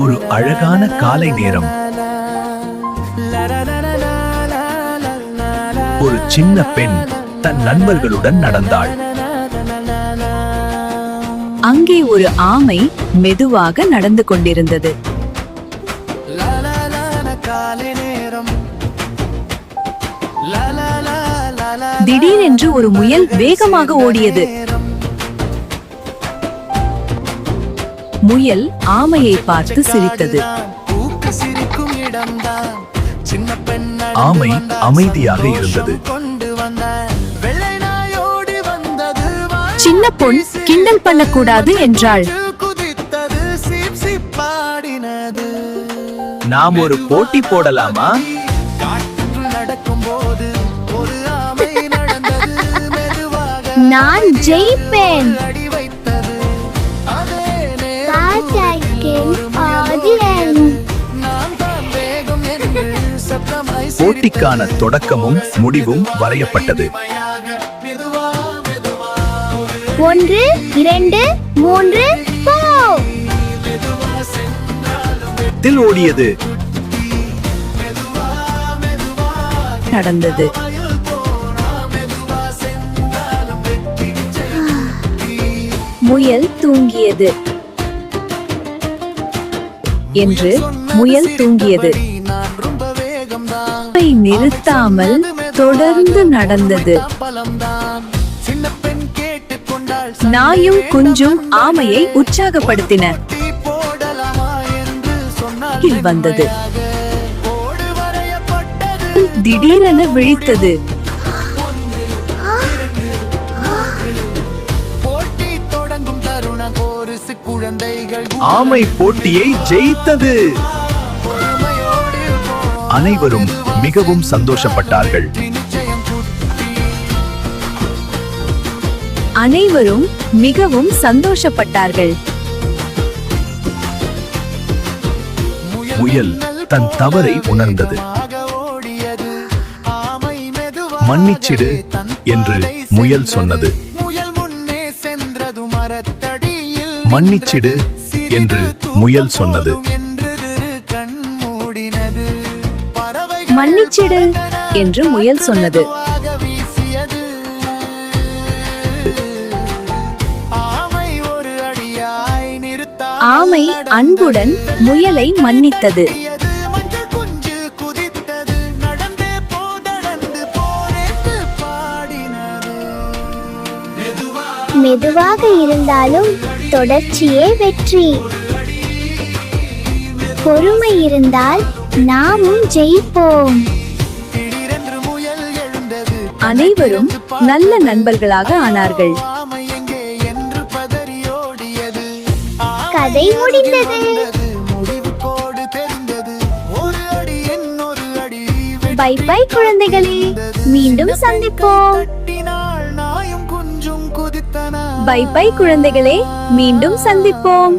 ஒரு அழகான காலை நேரம். ஒரு சின்ன பெண் தன் நண்பர்களுடன் நடந்தாள். அங்கே ஒரு ஆமை மெதுவாக நடந்து கொண்டிருந்தது. திடீரென்று ஒரு முயல் வேகமாக ஓடியது. முயல் ஆமையை பார்த்து சிரித்தது. ஆமை அமைதியாக இருந்தது. சின்ன பொன் கிண்டல் பண்ணக்கூடாது என்றாள். நாம் ஒரு போட்டி போடலாமா? நான் ஜெயிப்பேன். போட்டிக்கான தொடக்கமும் முடிவும் வரையப்பட்டது. 1 2 3 போ! தில் ஓடியது. நடந்தது. முயல் தூங்கியது. என்று முயல் தூங்கியது. நிறுத்தாமல் தொடர்ந்து நடந்தது. நாயும் குஞ்சும் ஆமையை உற்சாகப்படுத்தின. வந்தது. திடீரென விழித்தது. ஆமை போட்டியை ஜெயித்தது. அனைவரும் மிகவும் சந்தோஷப்பட்டார்கள். அனைவரும் மிகவும் சந்தோஷப்பட்டார்கள். முயல் தன் தவறை உணர்ந்தது. மன்னிச்சிடு என்று முயல் சொன்னது. மன்னிச்சிடு என்று முயல் சொன்னது. மன்னிச்சிடு என்று முயல் சொன்னது. ஆமை அன்புடன் முயலை மன்னித்தது. மெதுவாக இருந்தாலும் தொடர்ச்சியே வெற்றி. பொறுமை இருந்தால் நாமும் ஜெயிப்போம். அனைவரும் நல்ல நண்பர்களாக ஆனார்கள். கதை முடிந்தது. பை பை குழந்தைகளே, மீண்டும் சந்திப்போம். பை பை குழந்தைகளே, மீண்டும் சந்திப்போம்.